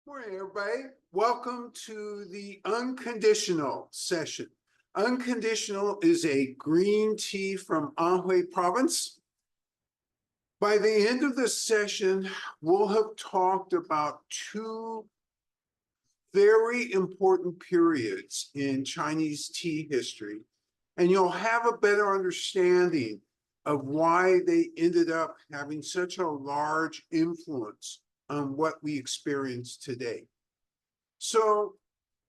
Morning, everybody. Welcome to the Unconditional session. Unconditional is a green tea from Anhui province. By the end of this session, we'll have talked about two very important periods in Chinese tea history, and you'll have a better understanding of why they ended up having such a large influence on what we experience today. So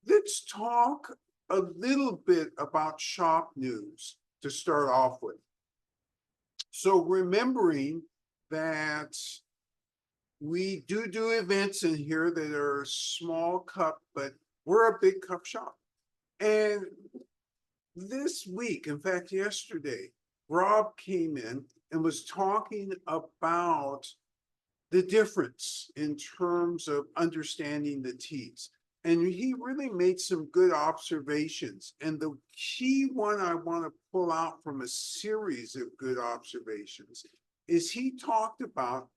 let's talk a little bit about shop news to start off with. So remembering that we do events in here that are small cup, but we're a big cup shop. And this week, in fact, yesterday, Rob came in and was talking about the difference in terms of understanding the teas. And he really made some good observations. And the key one I want to pull out from a series of good observations is he talked about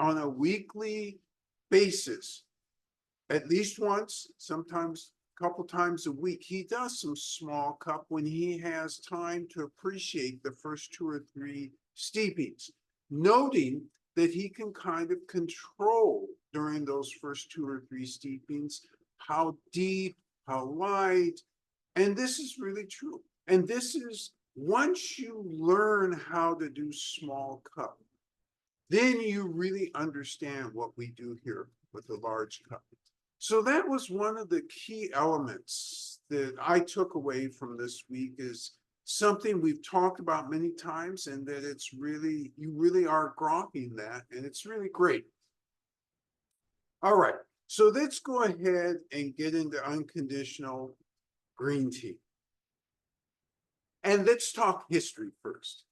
on a weekly basis, at least once, sometimes a couple times a week, he does some small cup when he has time to appreciate the first two or three steepings, noting that he can kind of control during those first two or three steepings how deep, how light, and this is really true. And this is, once you learn how to do small cup, then you really understand what we do here with a large cup. So that was one of the key elements that I took away from this week, is something we've talked about many times, and that it's really, you really are grokking that, and it's really great. All right, so let's go ahead and get into unconditional green tea. And let's talk history first.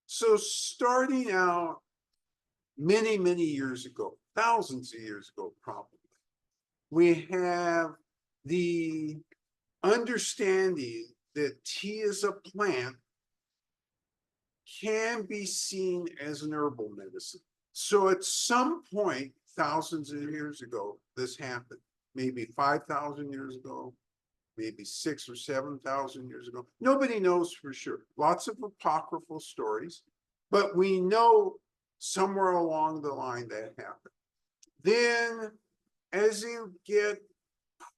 So starting out many, many years ago, thousands of years ago, probably, we have the understanding that tea as a plant can be seen as an herbal medicine. So at some point, thousands of years ago, this happened. Maybe 5,000 years ago, maybe 6,000 or 7,000 years ago. Nobody knows for sure. Lots of apocryphal stories, but we know somewhere along the line that happened. Then as you get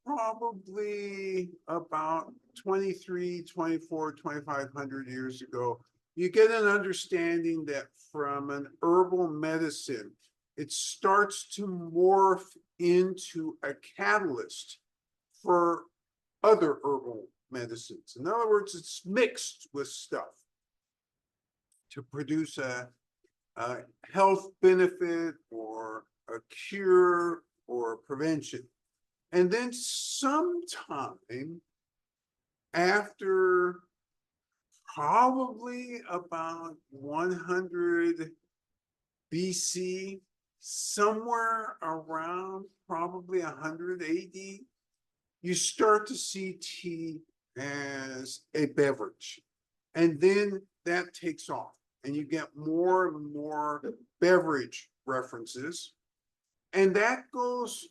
probably about 23, 24, 2,500 years ago, you get an understanding that from an herbal medicine, it starts to morph into a catalyst for other herbal medicines. In other words, it's mixed with stuff to produce a health benefit or a cure or prevention. And then sometime after probably about 100 BC, somewhere around probably 100 AD, you start to see tea as a beverage. And then that takes off, and you get more and more beverage references. And that goes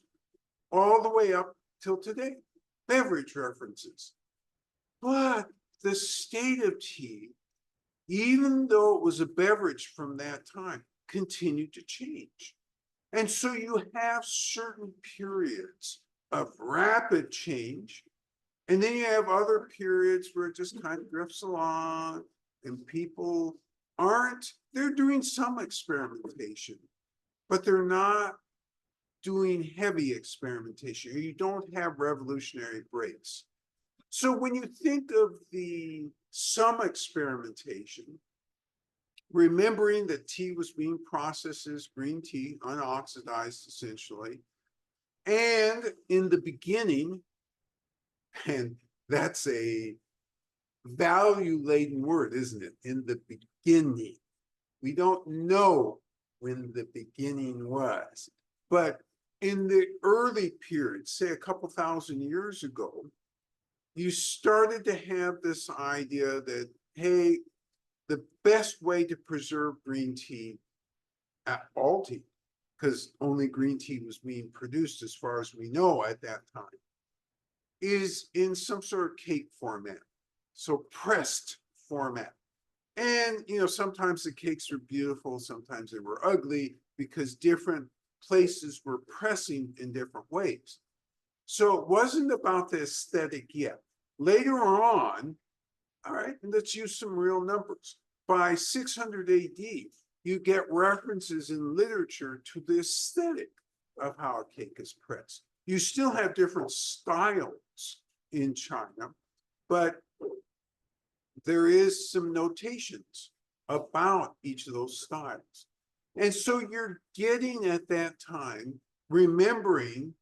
all the way up till today, beverage references. But the state of tea, even though it was a beverage from that time, continued to change. And so you have certain periods of rapid change, and then you have other periods where it just kind of drifts along, and people they're doing some experimentation, but they're not doing heavy experimentation. You don't have revolutionary breaks. So when you think of the some experimentation, remembering that tea was being processed as green tea, unoxidized essentially, and in the beginning, and that's a value-laden word, isn't it? In the beginning. We don't know when the beginning was, but in the early period, say a couple thousand years ago, you started to have this idea that, hey, the best way to preserve green tea, all tea, because only green tea was being produced as far as we know at that time, is in some sort of cake format. So pressed format. And, sometimes the cakes were beautiful, sometimes they were ugly because different places were pressing in different ways. So it wasn't about the aesthetic yet. Later on, all right, let's use some real numbers. By 600 AD, you get references in literature to the aesthetic of how a cake is pressed. You still have different styles in China, but there is some notations about each of those styles. And so you're getting at that time, remembering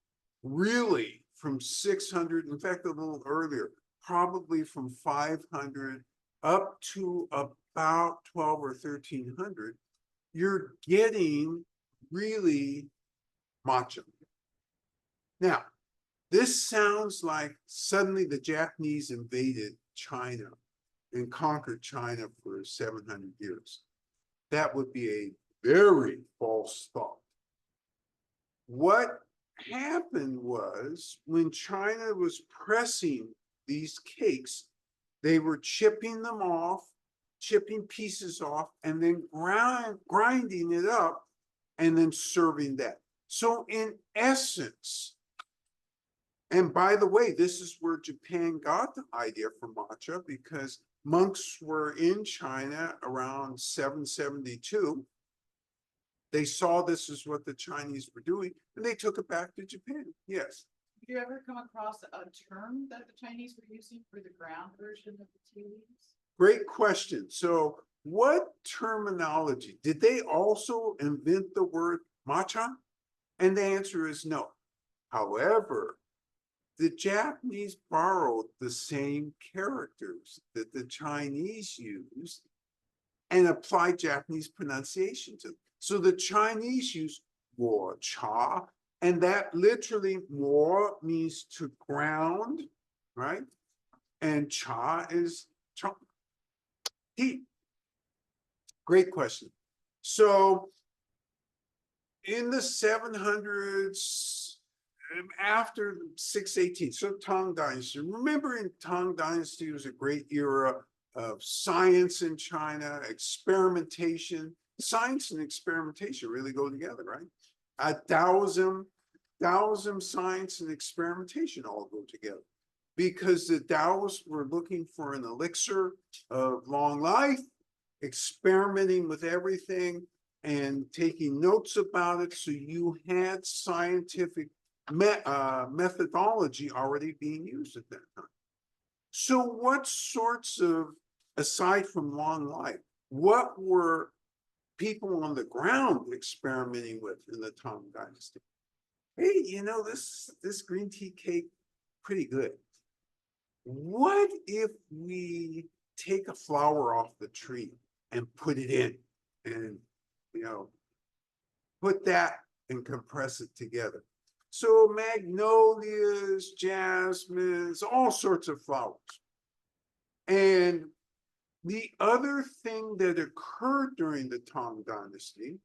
really from 600, in fact, a little earlier, probably from 500 up to about 12 or 1300, you're getting really matcha. Now, this sounds like suddenly the Japanese invaded China and conquered China for 700 years. That would be a very false thought. What happened was when China was pressing these cakes, they were chipping them off, chipping pieces off, and then grinding it up and then serving that. So in essence, and by the way, this is where Japan got the idea for matcha, because monks were in China around 772. They saw this is what the Chinese were doing, and they took it back to Japan. Yes. Did you ever come across a term that the Chinese were using for the ground version of the tea leaves? Great question. So what terminology? Did they also invent the word matcha? And the answer is no. However, the Japanese borrowed the same characters that the Chinese used and applied Japanese pronunciation to them. So the Chinese use wo cha, and that literally wo means to ground, right? And cha is cha, tea. Great question. So in the 700s, after 618, so Tang Dynasty, remember in Tang Dynasty was a great era of science in China, experimentation. Science and experimentation really go together, right? Taoism, science and experimentation all go together, because the Taoists were looking for an elixir of long life, experimenting with everything and taking notes about it. So you had scientific methodology already being used at that time. So what sorts of, aside from long life, what were people on the ground experimenting with in the Tang Dynasty? Hey, this green tea cake, pretty good. What if we take a flower off the tree and put it in and, put that and compress it together? So magnolias, jasmines, all sorts of flowers. And the other thing that occurred during the Tang Dynasty,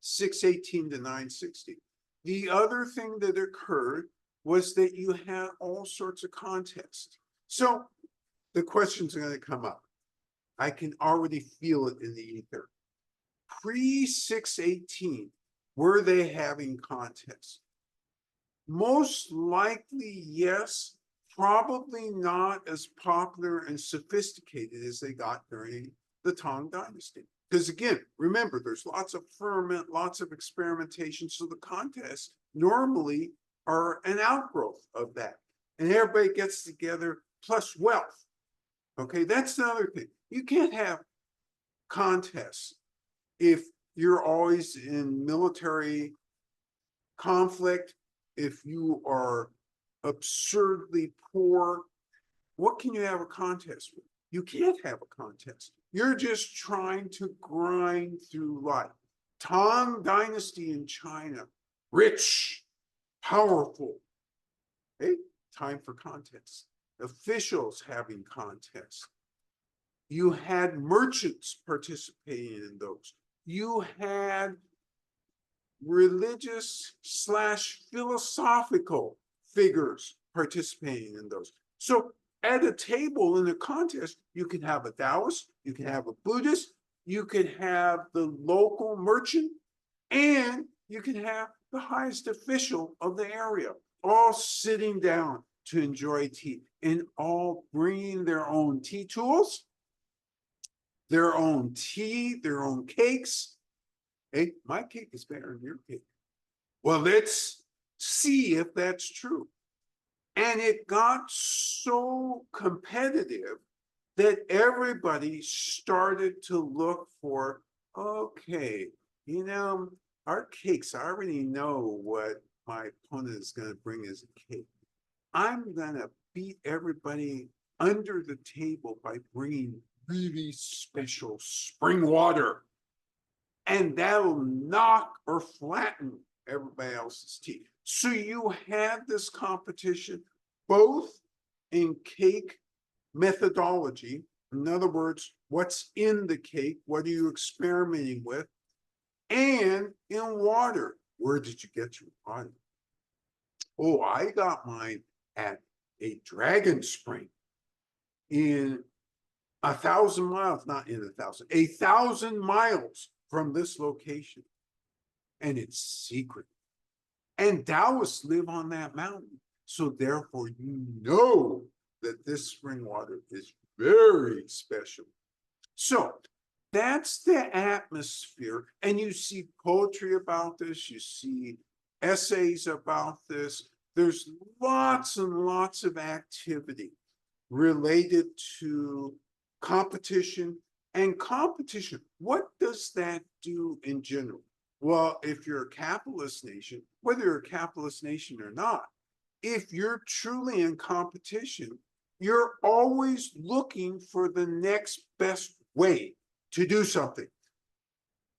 618 to 960, the other thing that occurred was that you had all sorts of contests. So the questions are going to come up. I can already feel it in the ether. Pre-618, were they having contests? Most likely, yes. Probably not as popular and sophisticated as they got during the Tang Dynasty. Because again, remember, there's lots of ferment, lots of experimentation. So the contests normally are an outgrowth of that. And everybody gets together, plus wealth. Okay, that's the other thing. You can't have contests if you're always in military conflict, if you are absurdly poor. What can you have a contest with? You can't have a contest. You're just trying to grind through life. Tang Dynasty in China, rich, powerful. Hey, time for contests. Officials having contests. You had merchants participating in those. You had religious / philosophical figures participating in those. So at a table in a contest, you can have a Taoist, you can have a Buddhist, you could have the local merchant, and you can have the highest official of the area, all sitting down to enjoy tea and all bringing their own tea tools, their own tea, their own cakes. Hey, my cake is better than your cake. Well, let's see if that's true. And it got so competitive that everybody started to look for, okay, you know, our cakes, I already know what my opponent is going to bring as a cake. I'm going to beat everybody under the table by bringing really special spring water. And that'll knock or flatten everybody else's tea. So you have this competition both in cake methodology, in other words, what's in the cake, what are you experimenting with, and in water. Where did you get your water? Oh, I got mine at a dragon spring in 1,000 miles, not in 1,000, 1,000 miles from this location. And it's secret. And Taoists live on that mountain. So therefore, you know that this spring water is very special. So that's the atmosphere. And you see poetry about this, you see essays about this. There's lots and lots of activity related to competition and competition. What does that do in general? Well, if you're a capitalist nation, whether you're a capitalist nation or not, if you're truly in competition, you're always looking for the next best way to do something.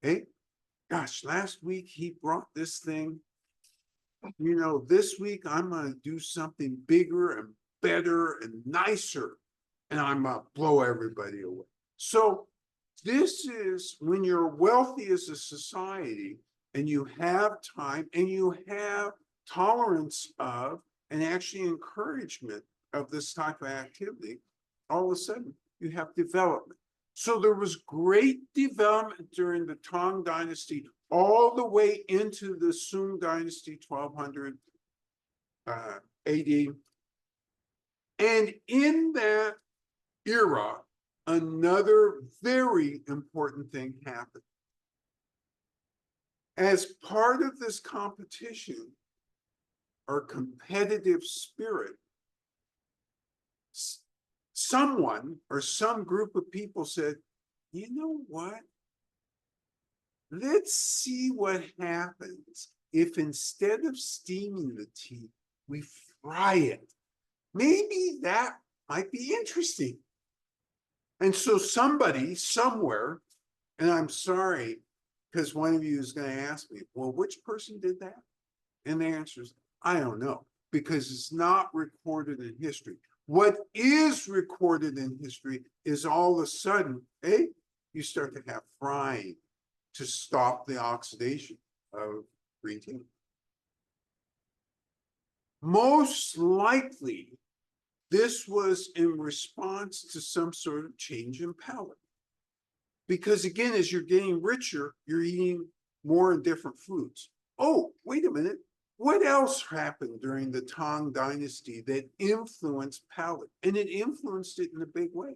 Hey, gosh, last week he brought this thing. You know, this week I'm going to do something bigger and better and nicer, and I'm going to blow everybody away. So this is when you're wealthy as a society and you have time and you have tolerance of and actually encouragement of this type of activity, all of a sudden you have development. So there was great development during the Tang Dynasty all the way into the Sung Dynasty, 1200 AD. And in that era, another very important thing happened. As part of this competition or competitive spirit, someone or some group of people said, you know what? Let's see what happens if instead of steaming the tea, we fry it. Maybe that might be interesting. And so somebody somewhere, and I'm sorry, because one of you is going to ask me, well, which person did that? And the answer is, I don't know, because it's not recorded in history. What is recorded in history is all of a sudden, you start to have frying to stop the oxidation of green tea. Most likely, this was in response to some sort of change in palate. Because again, as you're getting richer, you're eating more and different foods. Oh, wait a minute. What else happened during the Tang Dynasty that influenced palate? And it influenced it in a big way.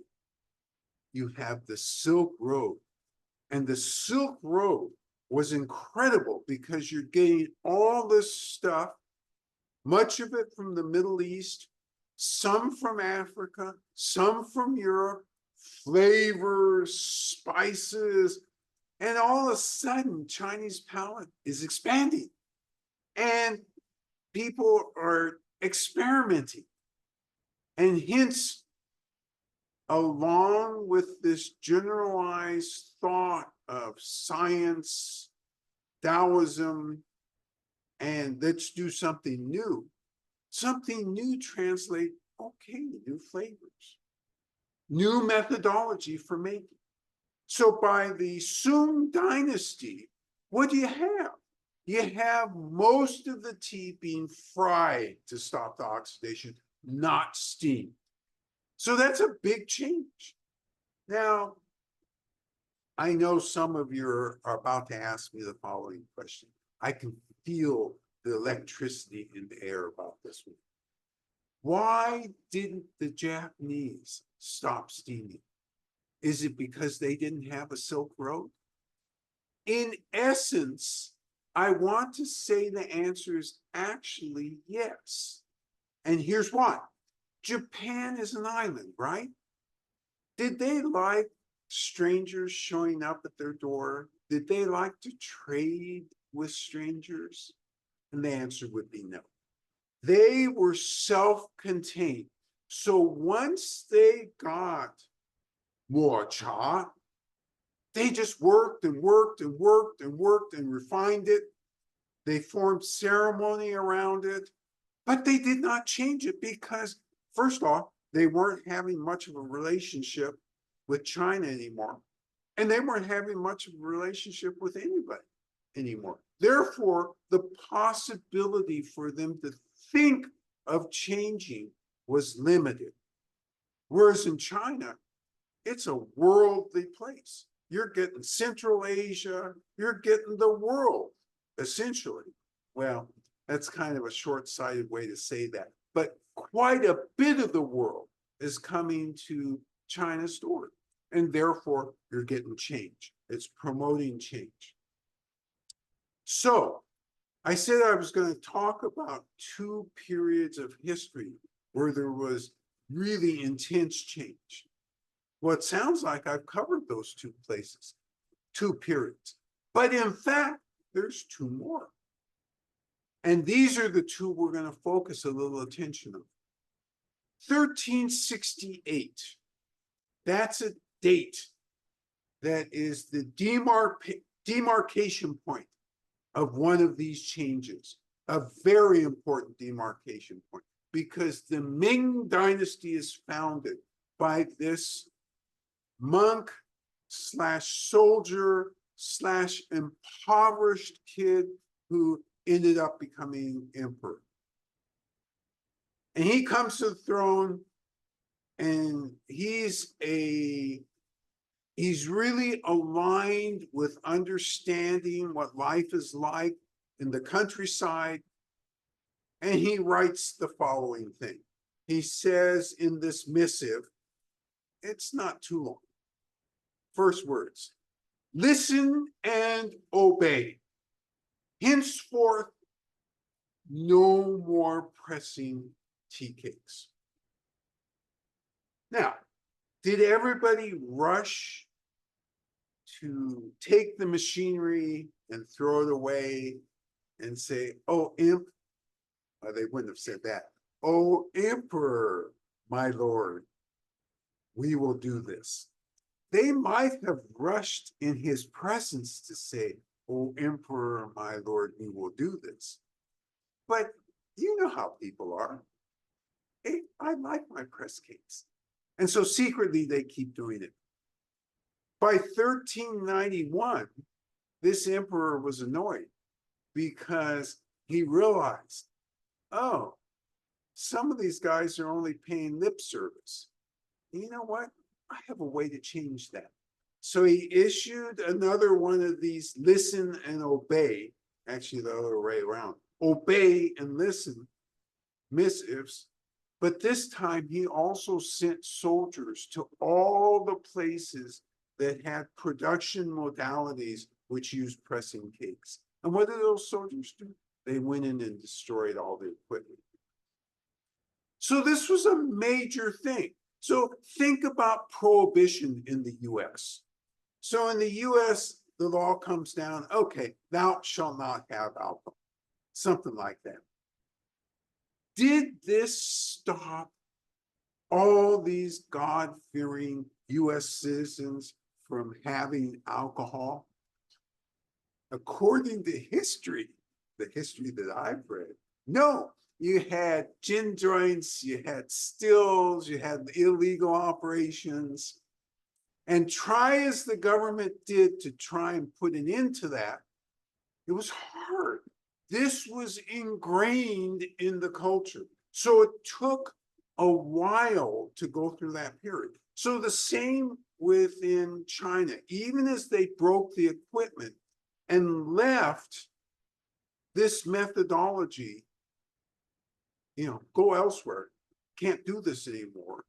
You have the Silk Road. And the Silk Road was incredible because you're getting all this stuff, much of it from the Middle East, some from Africa, some from Europe, flavors, spices, and all of a sudden, Chinese palate is expanding. And people are experimenting. And hence, along with this generalized thought of science, Taoism, and let's do something new translate, okay, new flavors, new methodology for making. So by the Sung Dynasty, what do you have? you have most of the tea being fried to stop the oxidation, not steamed. So that's a big change. Now, I know some of you are about to ask me the following question. I can feel the electricity in the air about this one. Why didn't the Japanese stop steaming? Is it because they didn't have a Silk Road? In essence, I want to say the answer is actually yes. And here's why. Japan is an island, right? Did they like strangers showing up at their door? Did they like to trade with strangers? And the answer would be no. They were self-contained. So once they got more cha, they just worked and worked and worked and worked and refined it. They formed ceremony around it, but they did not change it because, first off, they weren't having much of a relationship with China anymore. And they weren't having much of a relationship with anybody anymore. Therefore, the possibility for them to think of changing was limited. Whereas in China, it's a worldly place. You're getting Central Asia, you're getting the world, essentially. Well, that's kind of a short-sighted way to say that. But quite a bit of the world is coming to China's door. And therefore, you're getting change. It's promoting change. So, I said I was going to talk about two periods of history where there was really intense change. Well, it sounds like I've covered those two places, two periods. But in fact, there's two more. And these are the two we're going to focus a little attention on. 1368. That's a date that is the demarcation point of one of these changes, a very important demarcation point, because the Ming Dynasty is founded by this monk slash soldier slash impoverished kid who ended up becoming emperor. And he comes to the throne, and he's really aligned with understanding what life is like in the countryside. And he writes the following thing. He says in this missive, it's not too long. First words, listen and obey. Henceforth, no more pressing tea cakes. Now, did everybody rush to take the machinery and throw it away and say, oh, imp? They wouldn't have said that. Oh, emperor, my lord, we will do this. They might have rushed in his presence to say, oh, emperor, my lord, we will do this. But you know how people are. Hey, I like my press cakes. And so secretly, they keep doing it. By 1391, this emperor was annoyed because he realized, oh, some of these guys are only paying lip service. You know what? I have a way to change that. So he issued another one of these listen and obey, actually the other way around, obey and listen missives. But this time he also sent soldiers to all the places that had production modalities which used pressing cakes. And what did those soldiers do? They went in and destroyed all the equipment. So this was a major thing. So think about prohibition in the US. So in the US, the law comes down, okay, thou shalt not have alcohol, something like that. Did this stop all these God-fearing US citizens from having alcohol? According to history, the history that I've read, no. You had gin joints, you had stills, you had illegal operations. And try as the government did to try and put an end to that, it was hard. this was ingrained in the culture. So it took a while to go through that period. So the same within China, even as they broke the equipment and left this methodology, go elsewhere, can't do this anymore.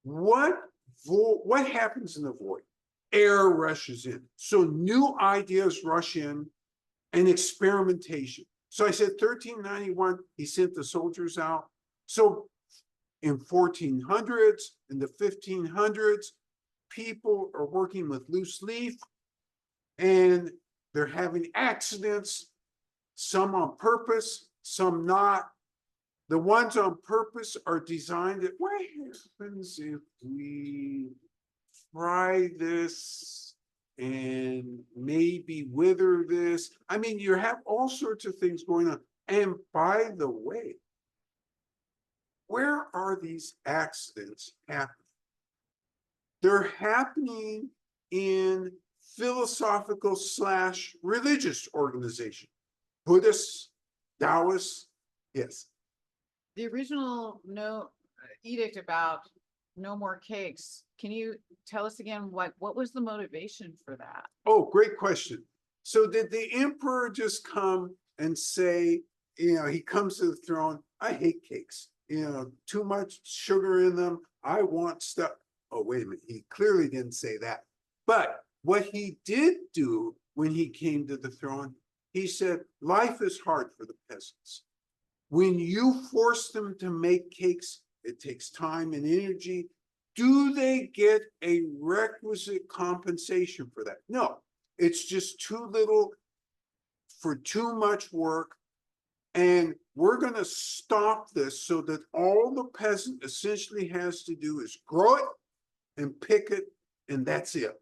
What happens in the void? Air rushes in. So new ideas rush in and experimentation. So I said 1391, he sent the soldiers out. So in 1400s, in the 1500s, people are working with loose leaf and they're having accidents, some on purpose, some not. The ones on purpose are designed at what happens if we fry this and maybe wither this? I mean, you have all sorts of things going on. And by the way, where are these accidents happening? They're happening in philosophical / religious organization. Buddhists, Taoists, yes. The original edict about no more cakes. Can you tell us again what was the motivation for that? Oh, great question. So did the emperor just come and say, he comes to the throne, I hate cakes, too much sugar in them. I want stuff. Oh, wait a minute. He clearly didn't say that. But what he did do when he came to the throne, he said, life is hard for the peasants. When you force them to make cakes, it takes time and energy. Do they get a requisite compensation for that? No, it's just too little for too much work. And we're going to stop this so that all the peasant essentially has to do is grow it and pick it, and that's it.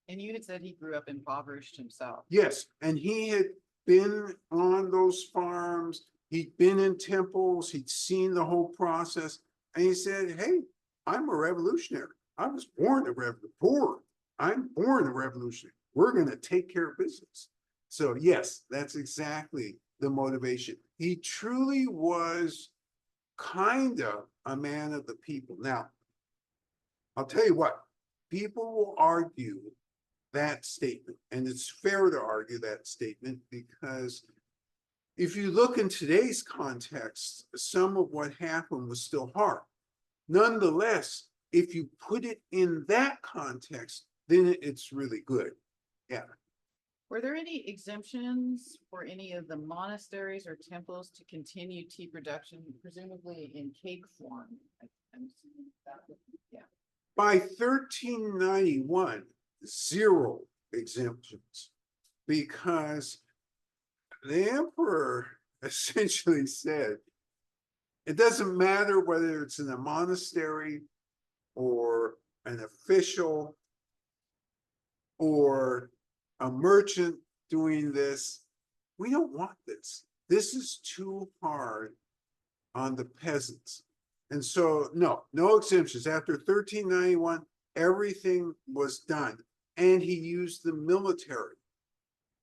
And you had said he grew up impoverished himself. Yes, and he had been on those farms. He'd been in temples. He'd seen the whole process. And he said, hey, I'm a revolutionary. I was born a revolutionary. I'm born a revolutionary. We're going to take care of business. So yes, that's exactly the motivation. He truly was kind of a man of the people. Now, I'll tell you what, people will argue that statement, and it's fair to argue that statement because if you look in today's context, some of what happened was still hard. Nonetheless, if you put it in that context, then it's really good. Yeah. Were there any exemptions for any of the monasteries or temples to continue tea production, presumably in cake form? I'm assuming that would, yeah. By 1391, 0 exemptions, because the emperor essentially said, it doesn't matter whether it's in a monastery or an official or a merchant doing this. We don't want this. This is too hard on the peasants. And so, no exemptions. After 1391, everything was done. And he used the military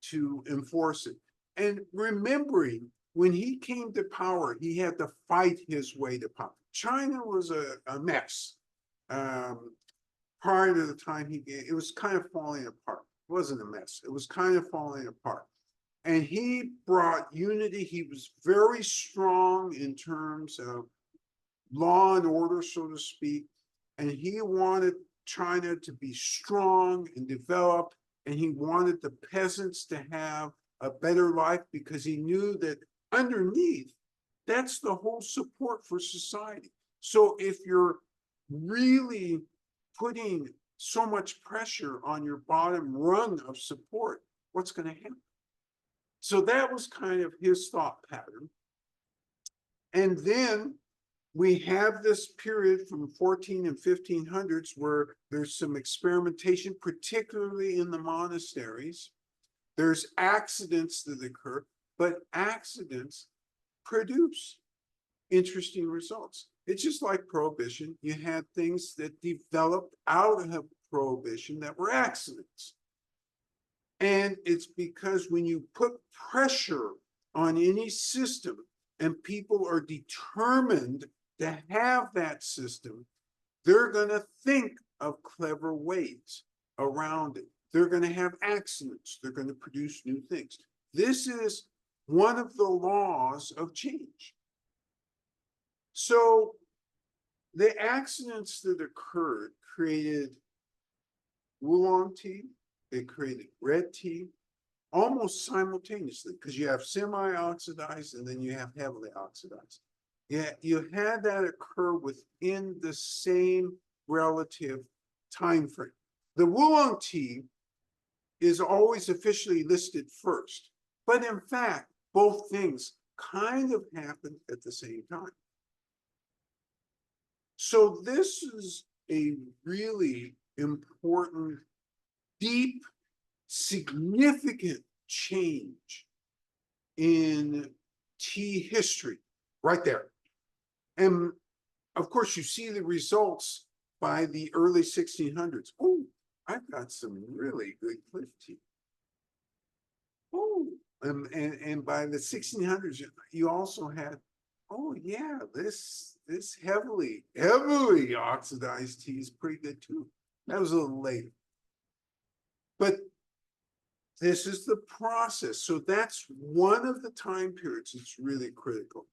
to enforce it. And remembering, when he came to power, he had to fight his way to power. China was a mess. Prior to the time it was kind of falling apart. It wasn't a mess. It was kind of falling apart. And he brought unity. He was very strong in terms of law and order, so to speak. And he wanted China to be strong and developed. And he wanted the peasants to have a better life because he knew that underneath, that's the whole support for society. So if you're really putting so much pressure on your bottom rung of support, what's going to happen? So that was kind of his thought pattern. And then we have this period from 14 and 1500s where there's some experimentation, particularly in the monasteries. There's accidents that occur, but accidents produce interesting results. It's just like prohibition. You had things that developed out of prohibition that were accidents. And it's because when you put pressure on any system and people are determined to have that system, they're gonna think of clever ways around it. They're gonna have accidents. They're gonna produce new things. This is one of the laws of change. So the accidents that occurred created oolong tea, it created red tea, almost simultaneously, because you have semi-oxidized and then you have heavily oxidized. Yeah, you had that occur within the same relative time frame. The oolong tea is always officially listed first, but in fact, both things kind of happened at the same time. So this is a really important, deep, significant change in tea history right there. And of course, you see the results by the early 1600s. Oh, I've got some really good cliff tea. Oh, and by the 1600s, you also had, oh yeah, this heavily oxidized tea is pretty good too. That was a little later. But this is the process. So that's one of the time periods that's really critical.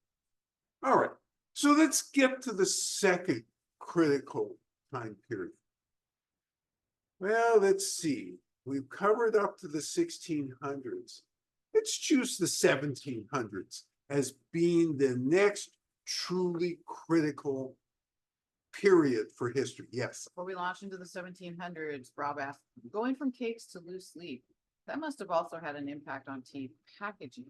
All right, so let's get to the second critical time period. Well, let's see. We've covered up to the 1600s. Let's choose the 1700s as being the next truly critical period for history. Yes. Before we launch into the 1700s, Rob asked, going from cakes to loose leaf, that must have also had an impact on tea packaging.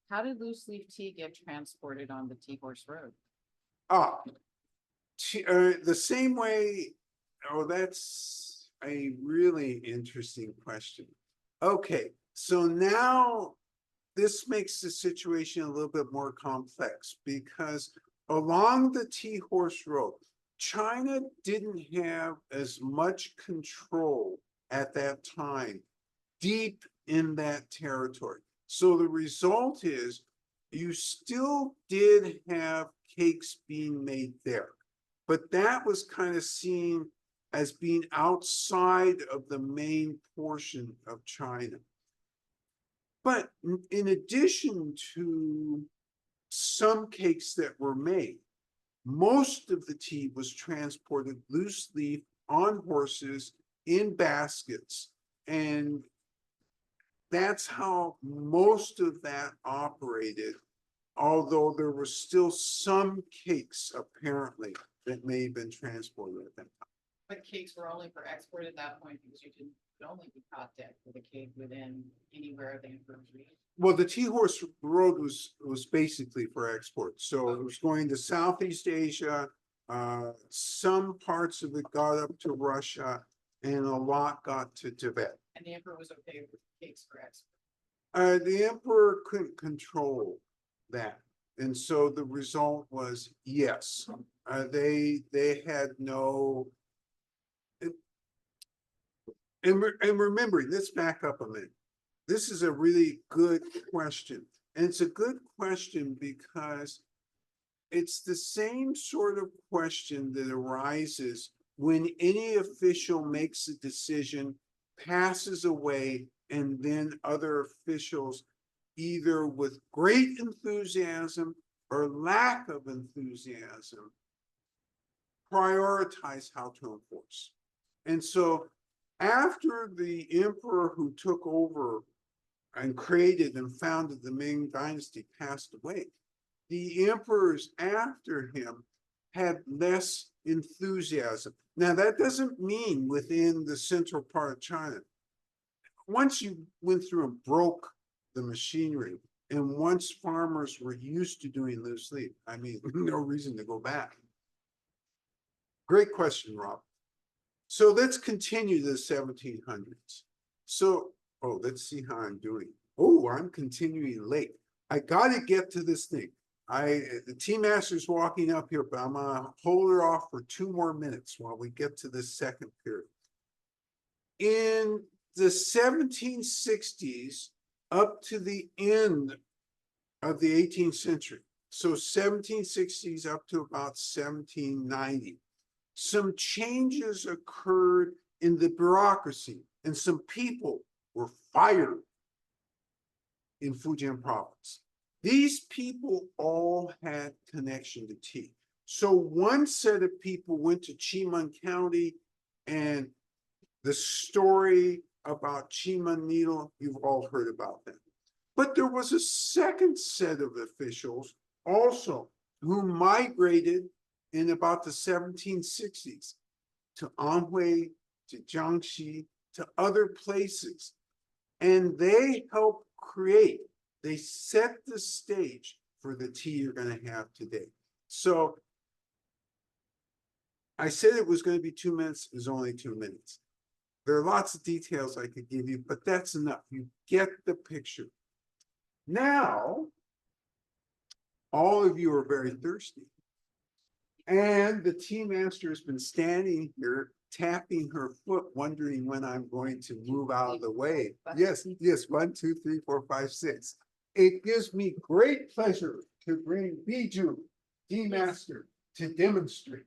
How did loose leaf tea get transported on the Tea Horse Road? The same way. Oh, that's a really interesting question. Okay, so now this makes the situation a little bit more complex because along the Tea Horse Road, China didn't have as much control at that time deep in that territory. So the result is you still did have cakes being made there, but that was kind of seen as being outside of the main portion of China. But in addition to some cakes that were made, most of the tea was transported loose leaf on horses in baskets. And that's how most of that operated, although there were still some cakes apparently that may have been transported at that time. But cakes were only for export at that point because you could only be caught dead with a cake within anywhere of the emperor's region. Well, the Tea Horse Road was basically for export. So it was going to Southeast Asia. Some parts of it got up to Russia and a lot got to Tibet. And the emperor was okay with cakes for export. The emperor couldn't control that. And so the result was yes. They had no. And remembering, let's back up a minute. This is a really good question. And it's a good question because it's the same sort of question that arises when any official makes a decision, passes away, and then other officials, either with great enthusiasm or lack of enthusiasm, prioritize how to enforce. And so after the emperor who took over and created and founded the Ming Dynasty passed away, the emperors after him had less enthusiasm. Now, that doesn't mean within the central part of China. Once you went through and broke the machinery, and once farmers were used to doing loose leaf, I mean, no reason to go back. Great question, Rob. So let's continue to the 1700s. So, oh, let's see how I'm doing. Oh, I'm continuing late. I got to get to this thing. The tea master's walking up here, but I'm gonna hold her off for 2 more minutes while we get to this second period. In the 1760s, up to the end of the 18th century. So 1760s up to about 1790. Some changes occurred in the bureaucracy and some people were fired in Fujian province. These people all had connection to tea. So one set of people went to Chiman County, and the story about Chiman Needle, you've all heard about that. But there was a second set of officials also who migrated in about the 1760s to Anhui, to Jiangxi, to other places. And they helped create, they set the stage for the tea you're going to have today. So I said it was going to be 2 minutes, it was only 2 minutes. There are lots of details I could give you, but that's enough. You get the picture. Now, all of you are very thirsty. And the tea master has been standing here, tapping her foot, wondering when I'm going to move out of the way. Yes, yes, 1, 2, 3, 4, 5, 6. It gives me great pleasure to bring Biju, tea master, to demonstrate.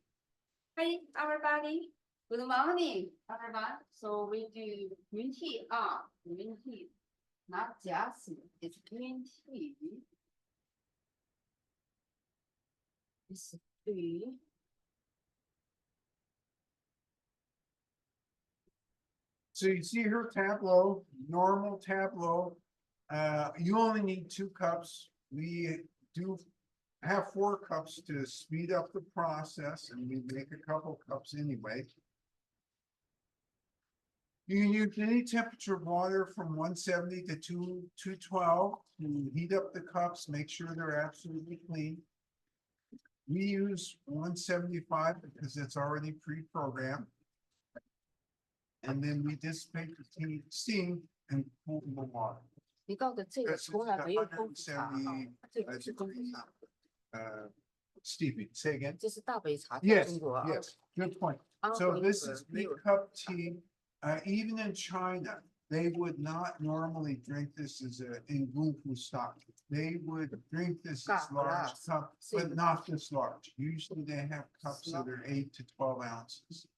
Hey, everybody. Good morning, everyone. So we do green tea. Green tea, not jasmine. It's green tea. It's tea. So you see her tableau, normal tableau. You only need 2 cups. We do have 4 cups to speed up the process, and we make a couple cups anyway. You can use any temperature of water from 170 to 212 to heat up the cups, make sure they're absolutely clean. We use 175 because it's already pre-programmed. And then we dissipate the tea steam and cool the water. 你告的这个 This is 从来没有功夫茶啊 170这个是功夫茶， Stevie, say again. 这是大杯茶，在 Yes, 中国啊。 yes, good point. 安 So 徽 this 那 is 个没 big 有 cup tea. Even in China, they would not normally drink this as a in Gunfu stock. They would drink this as large Glass. cup, but not this large. Usually they have cups that are 8 to 12 ounces.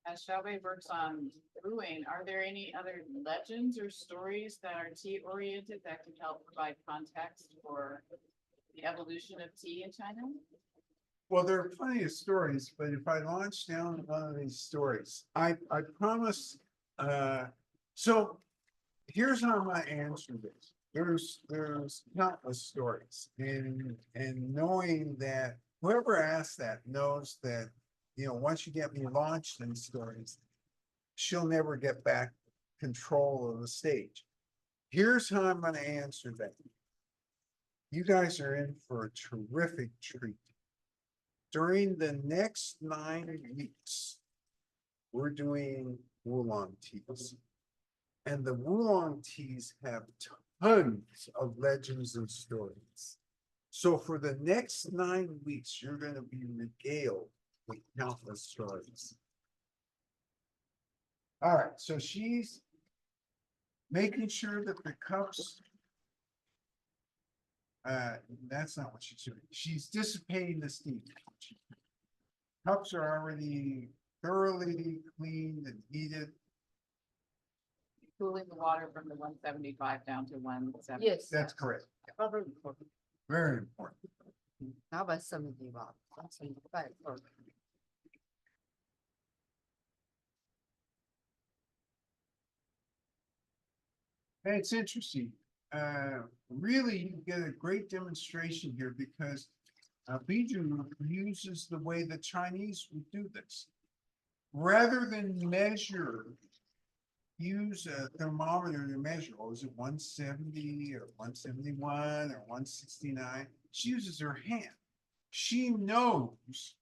As Xiaowei works on brewing, are there any other legends or stories that are tea oriented that can help provide context for the evolution of tea in China? Well, there are plenty of stories, but if I launch down one of these stories, I promise, so here's how I'm gonna answer this. There's countless stories, and knowing that whoever asked that knows that, you know, once you get me launched in stories, she'll never get back control of the stage. Here's how I'm gonna answer that. You guys are in for a terrific treat. During the next 9 weeks, we're doing oolong teas. And the oolong teas have tons of legends and stories. So for the next 9 weeks, you're going to be regaled with countless stories. All right, so she's making sure that the cups, that's not what she's doing. She's dissipating the steam. Cups are already thoroughly cleaned and heated. Cooling the water from the 175 down to 170. Yes. That's correct. Very important. Very important. Not 170 吧，175。 And it's interesting. Really, you get a great demonstration here because Biju uses the way the Chinese would do this. Rather than measure, use a thermometer to measure, oh, is it 170 or 171 or 169? She uses her hand. She knows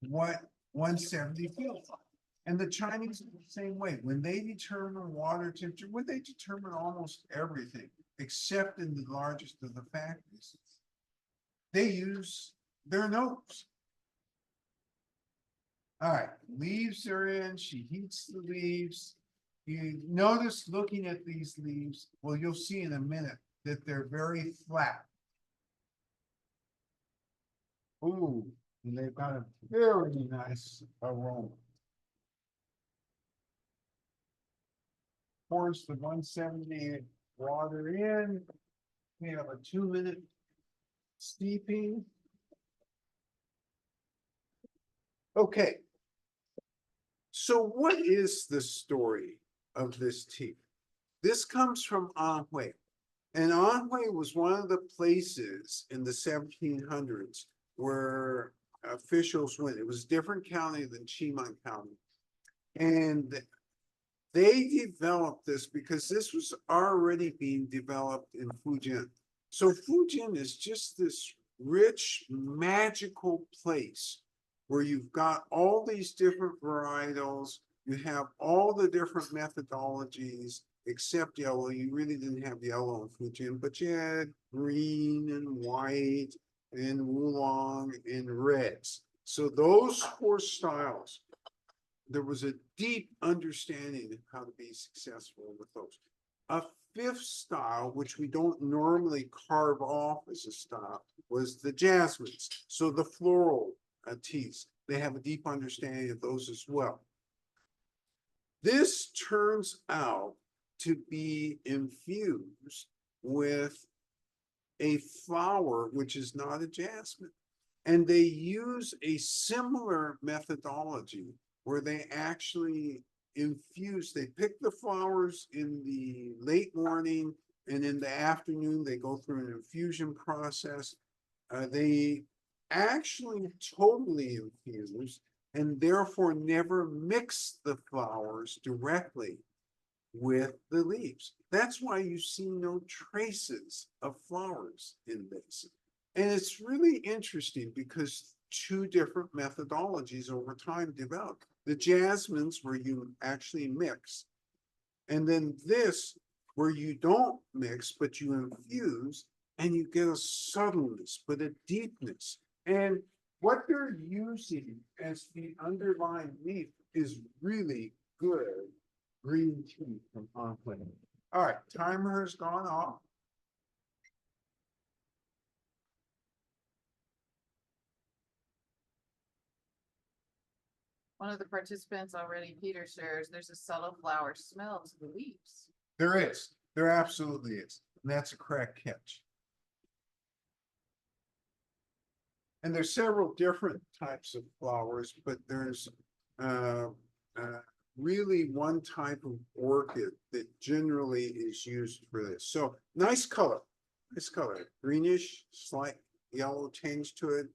what 170 feels like. And the Chinese are the same way. When they determine water temperature, when they determine almost everything, except in the largest of the factories, they use their nose. All right, leaves are in, she heats the leaves. You notice looking at these leaves, well, you'll see in a minute that they're very flat. Ooh, and they've got a very nice aroma. Pours the 170 water in. We have a 2-minute steeping. Okay. So what is the story of this tea? This comes from Anhui. And Anhui was one of the places in the 1700s where officials went. It was a different county than Chiman County. And they developed this because this was already being developed in Fujian. So Fujian is just this rich, magical place where you've got all these different varietals, you have all the different methodologies, except yellow. You really didn't have yellow in Fujian, but you had green and white and oolong and reds. So those 4 styles, there was a deep understanding of how to be successful with those. A 5th style, which we don't normally carve off as a style, was the jasmines. So the floral teas, they have a deep understanding of those as well. This turns out to be infused with a flower which is not a jasmine. And they use a similar methodology where they actually infuse, they pick the flowers in the late morning, and in the afternoon, they go through an infusion process. They actually totally infuse and therefore never mix the flowers directly with the leaves. That's why you see no traces of flowers in this. And it's really interesting because 2 different methodologies over time developed. The jasmines where you actually mix, and then this where you don't mix, but you infuse, and you get a subtleness, but a deepness. And what they're using as the underlying leaf is really good green tea from Anhui. All right, timer has gone off. One of the participants already, Peter shares, there's a subtle flower smell to the leaves. There absolutely is, and that's a correct catch. And there's several different types of flowers, but there's really one type of orchid that generally is used for this. So nice color, greenish, slight yellow tinge to it.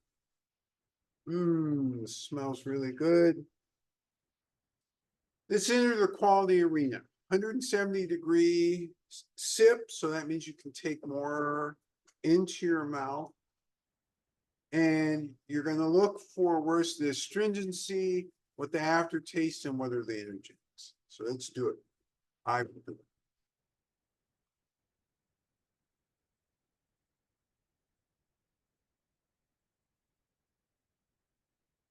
Smells really good. Let's enter the quality arena. 170-degree sip, so that means you can take more into your mouth. And you're going to look for where's the astringency, what the aftertaste, and what are the energetics. So let's do it. I will do it.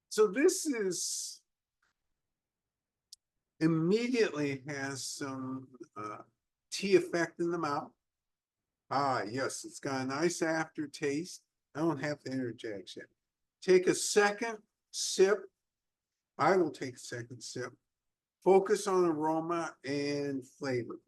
So this is immediately has some tea effect in the mouth. Ah, yes, it's got a nice aftertaste. I don't have the energetics yet. Take a second sip. I will take a second sip. Focus on aroma and flavor.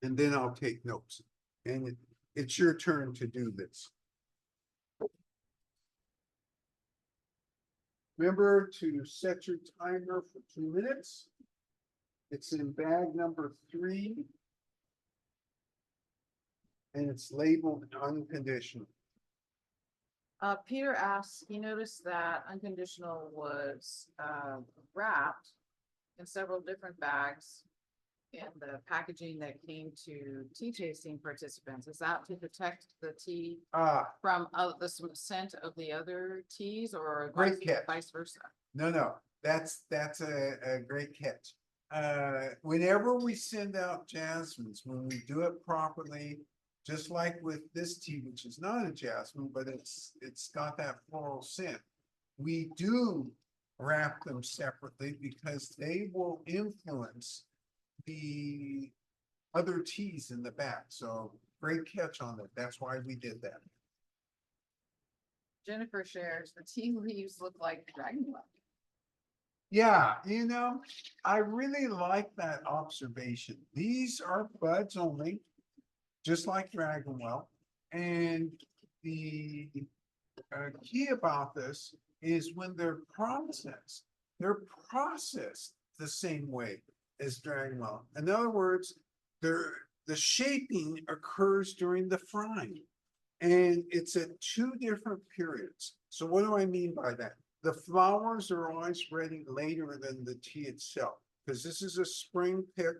And then I'll take notes. And it's your turn to do this. Remember to set your timer for 2 minutes. It's in bag number 3. And it's labeled unconditional. Peter asks, he noticed that Unconditional was wrapped in several different bags in the packaging that came to tea tasting participants. Is that to protect the tea from the scent of the other teas, or Great catch. vice versa? No, that's a great catch. Whenever we send out jasmines, when we do it properly, just like with this tea, which is not a jasmine, but it's got that floral scent. We do wrap them separately because they will influence the other teas in the back. So great catch on that. That's why we did that. Jennifer shares, the tea leaves look like dragonfly. Yeah, I really like that observation. These are buds only, just like Dragonwell. And the key about this is when they're processed the same way as Dragonwell. In other words, the shaping occurs during the frying. And it's at two different periods. So what do I mean by that? The flowers are always ready later than the tea itself, because this is a spring pick.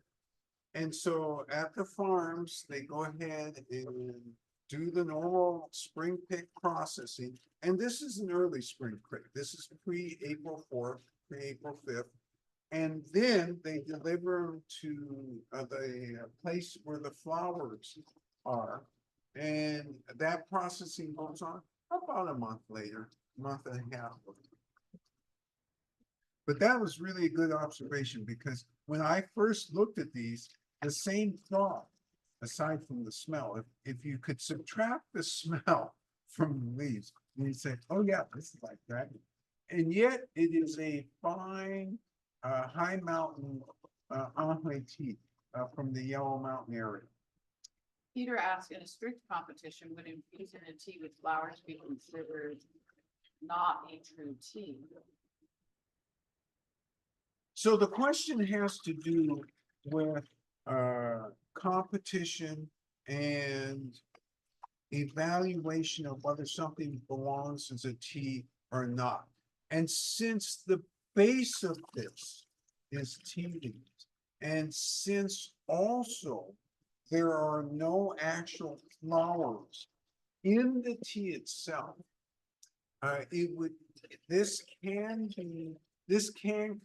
And so at the farms, they go ahead and do the normal spring pick processing. And this is an early spring pick. This is pre-April 4th, pre-April 5th. And then they deliver them to the place where the flowers are. And that processing goes on about a month later, month and a half. But that was really a good observation because when I first looked at these, the same thought, aside from the smell, if you could subtract the smell from the leaves, you'd say, oh yeah, this is like dragon. And yet it is a fine, high mountain, Anhui tea from the Yellow Mountain area. Peter asked, in a strict competition, would infusing a tea with flowers be considered not a true tea? So the question has to do with competition and evaluation of whether something belongs as a tea or not. And since the base of this is tea leaves, and since also there are no actual flowers in the tea itself, this can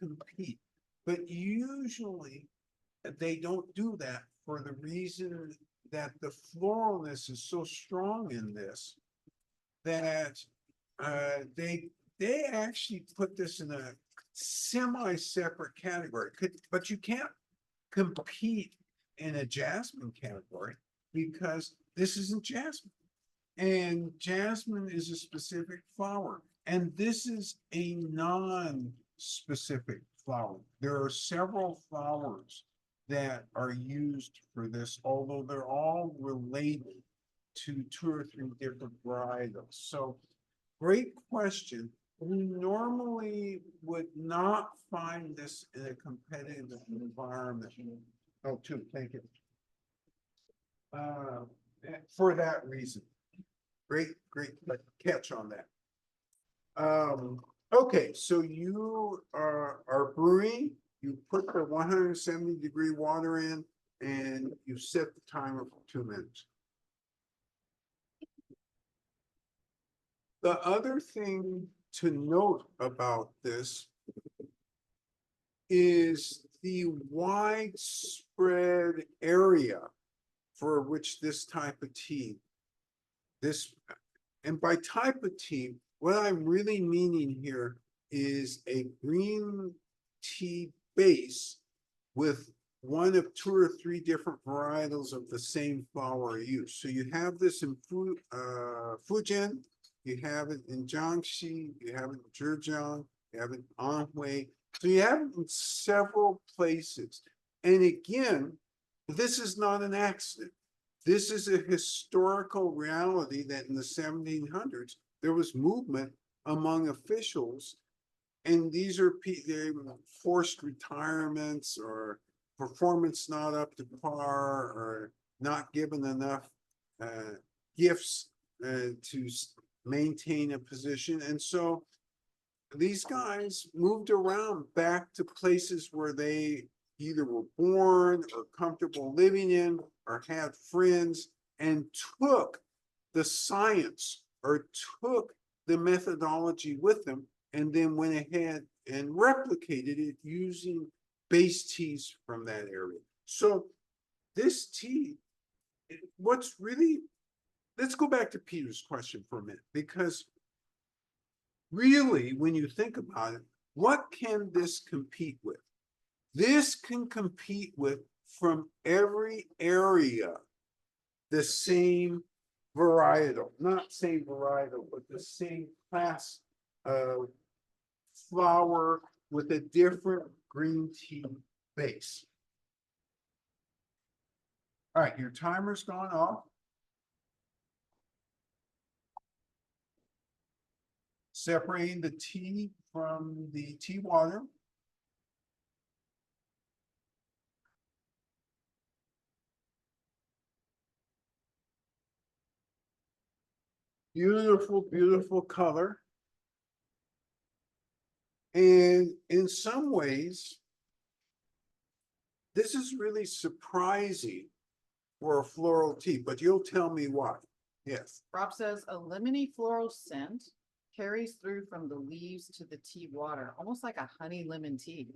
compete, but usually they don't do that for the reason that the floralness is so strong in this that they actually put this in a semi-separate category. But you can't compete in a jasmine category because this isn't jasmine. And jasmine is a specific flower. And this is a non-specific flower. There are several flowers that are used for this, although they're all related to 2 or 3 different varietals. So great question. We normally would not find this in a competitive environment. Oh, two, thank you. For that reason. Great catch on that. Okay, so you are brewing, you put the 170-degree water in, and you set the timer for 2 minutes. The other thing to note about this is the widespread area for which this type of tea, and by type of tea, what I'm really meaning here is a green tea base with 1 of 2 or 3 different varietals of the same flower used. So you have this in Fujian, you have it in Jiangxi, you have it in Zhejiang, you have it in Anhui. So you have it in several places. And again, this is not an accident. This is a historical reality that in the 1700s, there was movement among officials. And these are forced retirements or performance not up to par or not given enough gifts to maintain a position. And so these guys moved around back to places where they either were born or comfortable living in or had friends, and took the science or took the methodology with them and then went ahead and replicated it using base teas from that area. So this tea what's really, let's go back to Peter's question for a minute, because really, when you think about it, what can this compete with? This can compete with, from every area, the same varietal, not same varietal, but the same class of flower with a different green tea base. All right, your timer's gone off. Separating the tea from the tea water. Beautiful, beautiful color. And in some ways, this is really surprising for a floral tea, but you'll tell me why. Yes. Rob says a lemony floral scent carries through from the leaves to the tea water, almost like a honey lemon tea.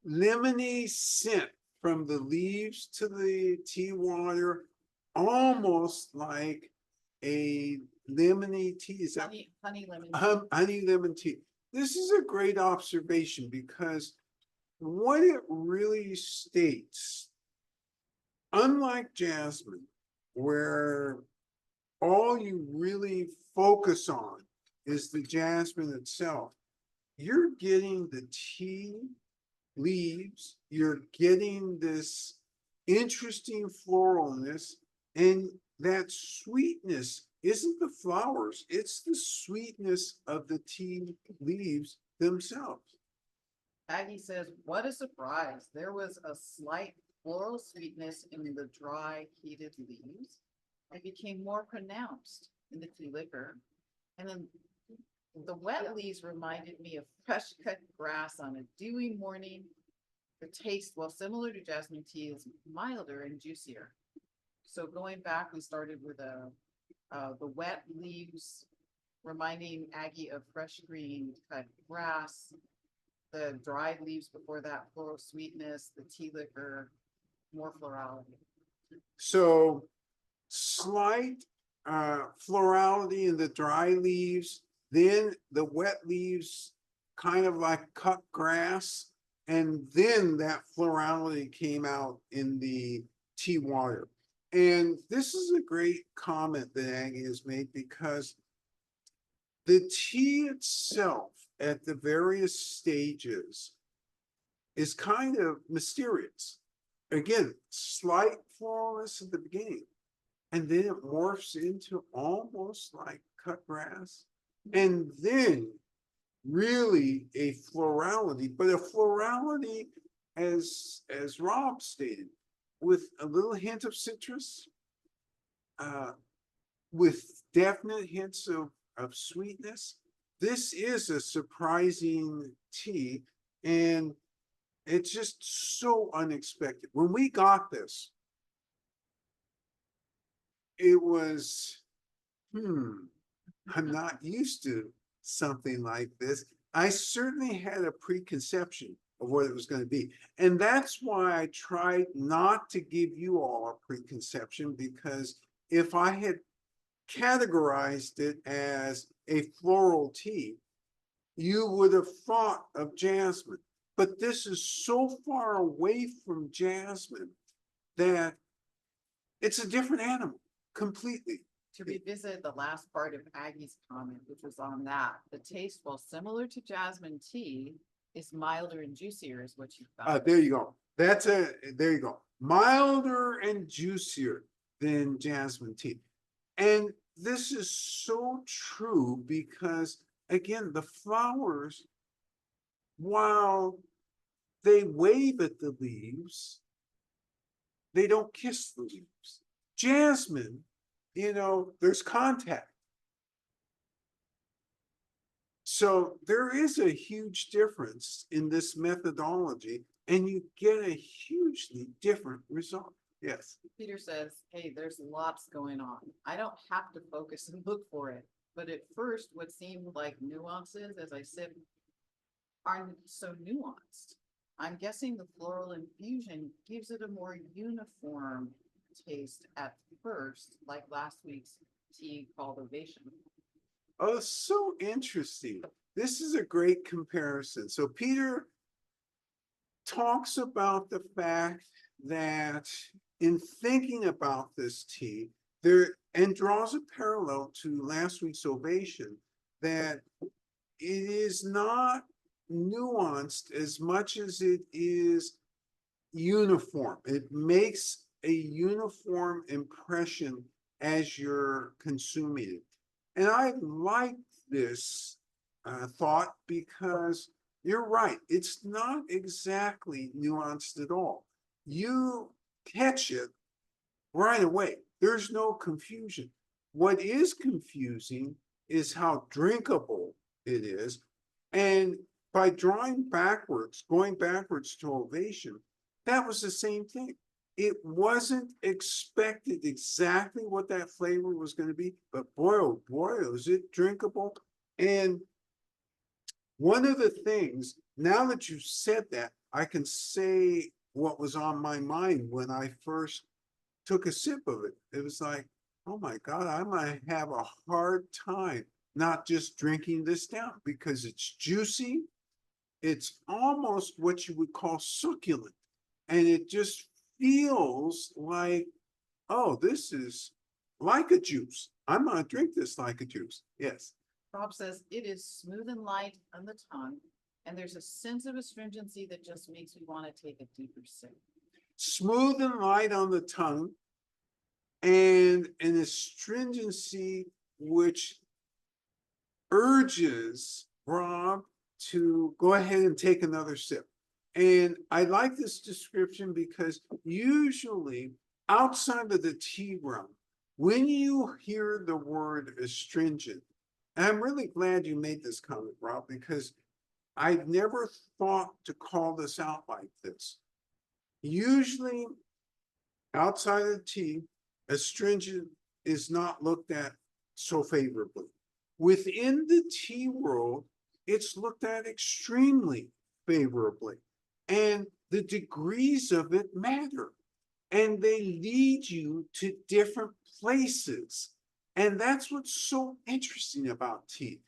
Lemony scent from the leaves to the tea water, almost like a lemony tea. Is that Honey lemon. Tea. honey lemon tea? This is a great observation, because what it really states, unlike jasmine, where all you really focus on is the jasmine itself, you're getting the tea leaves, you're getting this interesting floralness, and that sweetness isn't the flowers, it's the sweetness of the tea leaves themselves. Aggie says, what a surprise. There was a slight floral sweetness in the dry, heated leaves and became more pronounced in the tea liquor. And then the wet leaves reminded me of fresh cut grass on a dewy morning. The taste, while similar to jasmine tea, is milder and juicier. So going back, we started with the wet leaves reminding Aggie of fresh green cut grass. The dried leaves before that, floral sweetness, the tea liquor, more florality. So slight florality in the dry leaves, then the wet leaves kind of like cut grass, and then that florality came out in the tea water. And this is a great comment that Aggie has made, because the tea itself at the various stages is kind of mysterious. Again, slight floralness at the beginning, and then it morphs into almost like cut grass, and then really a florality, but a florality as Rob stated, with a little hint of citrus, with definite hints of sweetness. This is a surprising tea, and it's just so unexpected. When we got this, it was, I'm not used to something like this. I certainly had a preconception of what it was going to be. And that's why I tried not to give you all a preconception, because if I had categorized it as a floral tea, you would have thought of jasmine. But this is so far away from jasmine that it's a different animal completely. To revisit the last part of Aggie's comment, which was on that, the taste, while similar to jasmine tea, is milder and juicier, is what you found. There you go. There you go. Milder and juicier than jasmine tea. And this is so true, because again, the flowers, while they wave at the leaves, they don't kiss the leaves. Jasmine, there's contact. So there is a huge difference in this methodology, and you get a hugely different result. Yes. Peter says, hey, there's lots going on. I don't have to focus and look for it. But at first, what seemed like nuances as I sip aren't so nuanced. I'm guessing the floral infusion gives it a more uniform taste at first, like last week's tea called Ovation. Oh, so interesting. This is a great comparison. So Peter talks about the fact that in thinking about this tea, there and draws a parallel to last week's ovation, that it is not nuanced as much as it is uniform. It makes a uniform impression as you're consuming it. And I like this thought because you're right. It's not exactly nuanced at all. You catch it right away. There's no confusion. What is confusing is how drinkable it is. And by drawing backwards, going backwards to ovation, that was the same thing. It wasn't expected exactly what that flavor was going to be, but boy, oh boy, was it drinkable. And one of the things, now that you said that, I can say what was on my mind when I first took a sip of it. It was like, oh my God, I might have a hard time not just drinking this down because it's juicy. It's almost what you would call succulent. And it just feels like, oh, this is like a juice. I'm gonna drink this like a juice. Yes. Rob says it is smooth and light on the tongue, and there's a sense of astringency that just makes me want to take a deeper sip. Smooth and light on the tongue, and an astringency which urges Rob to go ahead and take another sip. And I like this description because usually outside of the tea realm, when you hear the word astringent, and I'm really glad you made this comment, Rob, because I've never thought to call this out like this. Usually outside of tea, astringent is not looked at so favorably. Within the tea world, it's looked at extremely favorably. And the degrees of it matter. And they lead you to different places. And that's what's so interesting about tea.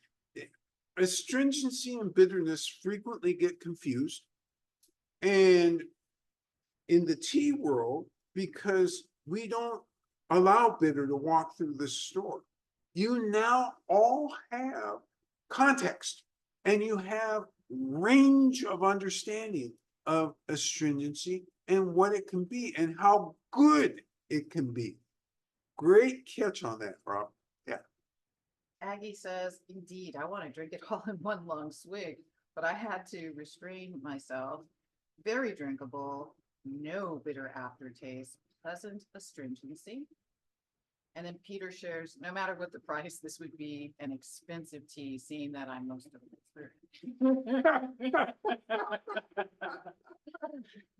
Astringency and bitterness frequently get confused. And in the tea world, because we don't allow bitter to walk through the store, you now all have context and you have range of understanding of astringency and what it can be and how good it can be. Great catch on that, Rob. Yeah. Aggie says, indeed, I want to drink it all in one long swig, but I had to restrain myself. Very drinkable, no bitter aftertaste, pleasant astringency. And then Peter shares, no matter what the price, this would be an expensive tea, seeing that I'm most of it through.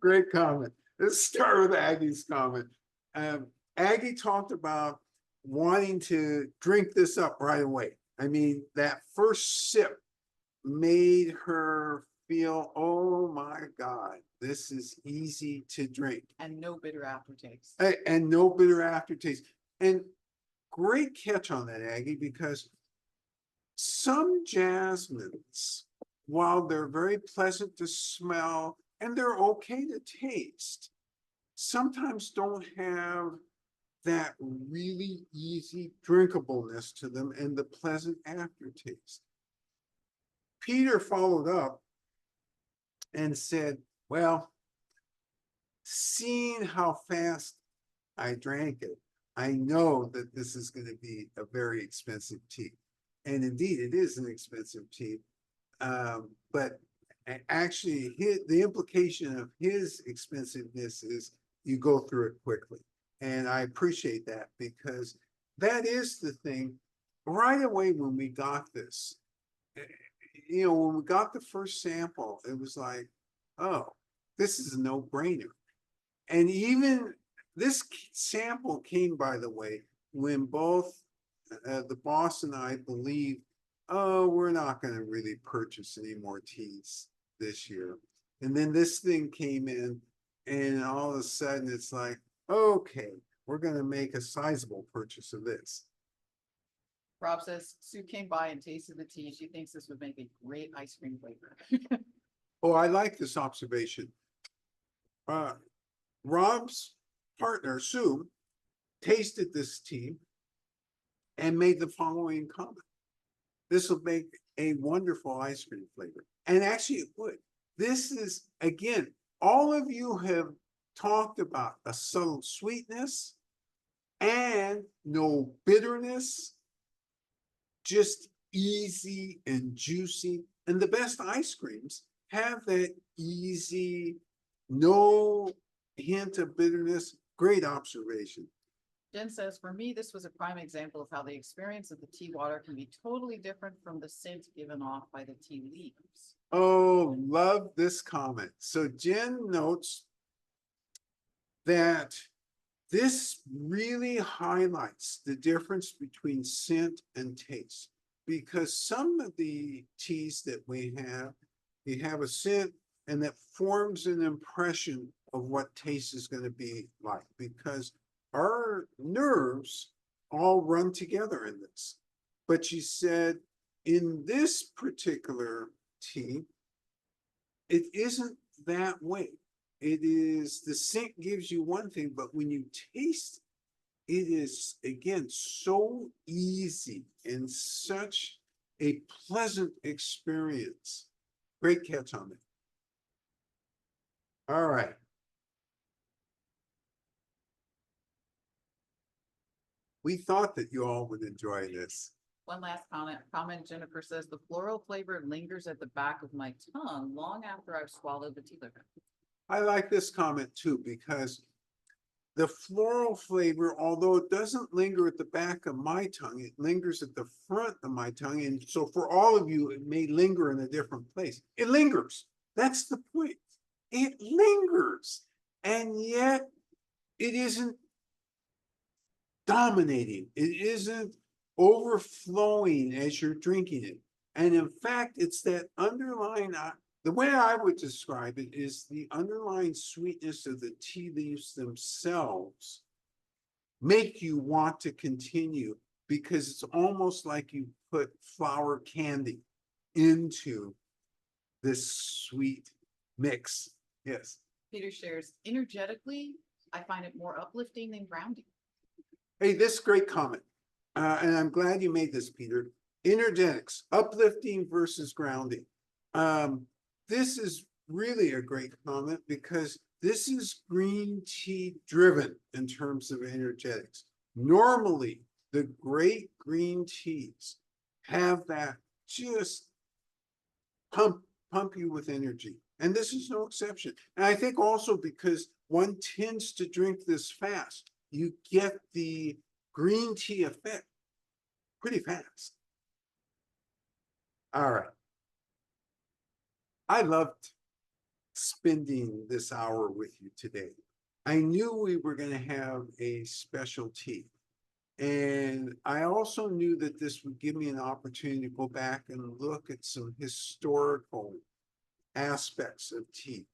Great comment. Let's start with Aggie's comment. Aggie talked about wanting to drink this up right away. I mean, that first sip made her feel, oh my God, this is easy to drink. And no bitter aftertaste. And no bitter aftertaste. And great catch on that, Aggie, because some jasmines, while they're very pleasant to smell and they're okay to taste, sometimes don't have that really easy drinkableness to them and the pleasant aftertaste. Peter followed up and said, well, seeing how fast I drank it, I know that this is going to be a very expensive tea. And indeed, it is an expensive tea. But actually, the implication of his expensiveness is you go through it quickly. And I appreciate that because that is the thing. Right away when we got this, when we got the first sample, it was like, oh, this is a no-brainer. And even this sample came, by the way, when both the boss and I believed, oh, we're not going to really purchase any more teas this year. And then this thing came in, and all of a sudden it's like, okay, we're gonna make a sizable purchase of this. Rob says Sue came by and tasted the tea. She thinks this would make a great ice cream flavor. Oh, I like this observation. Rob's partner, Sue, tasted this tea and made the following comment. This will make a wonderful ice cream flavor. And actually it would. This is, again, all of you have talked about a subtle sweetness and no bitterness, just easy and juicy. And the best ice creams have that easy, no hint of bitterness. Great observation. Jen says, for me, this was a prime example of how the experience of the tea water can be totally different from the scent given off by the tea leaves. Oh, love this comment. So Jen notes that this really highlights the difference between scent and taste. Because some of the teas that we have a scent and that forms an impression of what taste is going to be like. Because our nerves all run together in this. But she said in this particular tea, it isn't that way. It is, the scent gives you one thing, but when you taste it, it is, again, so easy and such a pleasant experience. Great catch on it. All right. We thought that you all would enjoy this. One last comment, Jennifer says, the floral flavor lingers at the back of my tongue long after I've swallowed the tea liquor. I like this comment too, because the floral flavor, although it doesn't linger at the back of my tongue, it lingers at the front of my tongue. And so for all of you, it may linger in a different place. It lingers. That's the point. It lingers. And yet it isn't dominating. It isn't overflowing as you're drinking it. And in fact, it's that underlying, the way I would describe it is the underlying sweetness of the tea leaves themselves make you want to continue, because it's almost like you put flour candy into this sweet mix. Yes. Peter shares, energetically, I find it more uplifting than grounding. Hey, this great comment. And I'm glad you made this, Peter. Energetics, uplifting versus grounding. This is really a great comment because this is green tea driven in terms of energetics. Normally, the great green teas have that just pump you with energy. And this is no exception. And I think also because one tends to drink this fast, you get the green tea effect pretty fast. All right. I loved spending this hour with you today. I knew we were going to have a special tea. And I also knew that this would give me an opportunity to go back and look at some historical aspects of tea.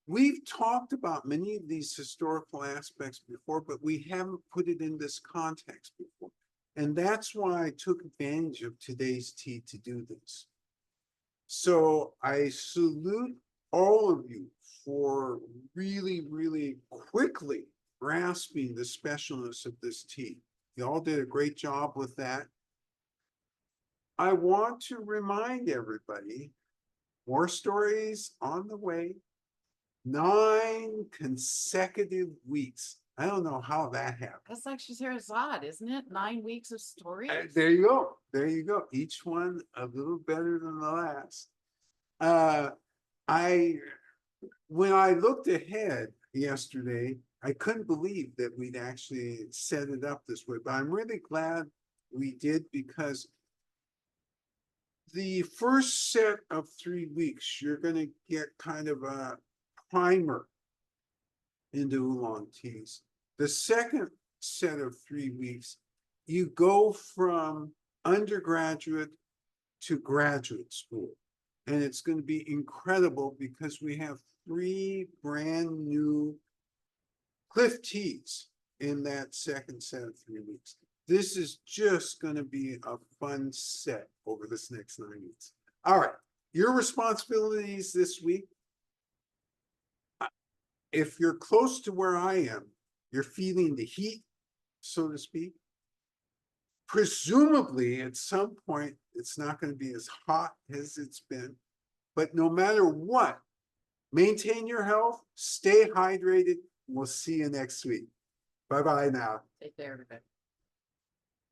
We've talked about many of these historical aspects before, but we haven't put it in this context before. And that's why I took advantage of today's tea to do this. So I salute all of you for really, really quickly grasping the specialness of this tea. You all did a great job with that. I want to remind everybody, more stories on the way. 9 consecutive weeks. I don't know how that happened. That's like Scheherazade, isn't it? 9 weeks of stories. There you go. There you go. Each one a little better than the last. When I looked ahead yesterday, I couldn't believe that we'd actually set it up this way, but I'm really glad we did, because the first set of 3 weeks, you're going to get kind of a primer into oolong teas. The second set of 3 weeks, you go from undergraduate to graduate school. And it's going to be incredible because we have 3 brand new Cliff teas in that second set of 3 weeks. This is just gonna be a fun set over this next 9 weeks. All right, your responsibilities this week. If you're close to where I am, you're feeling the heat, so to speak. Presumably, at some point, it's not gonna be as hot as it's been. But no matter what, maintain your health, stay hydrated. We'll see you next week. Bye-bye now. Take care, everybody.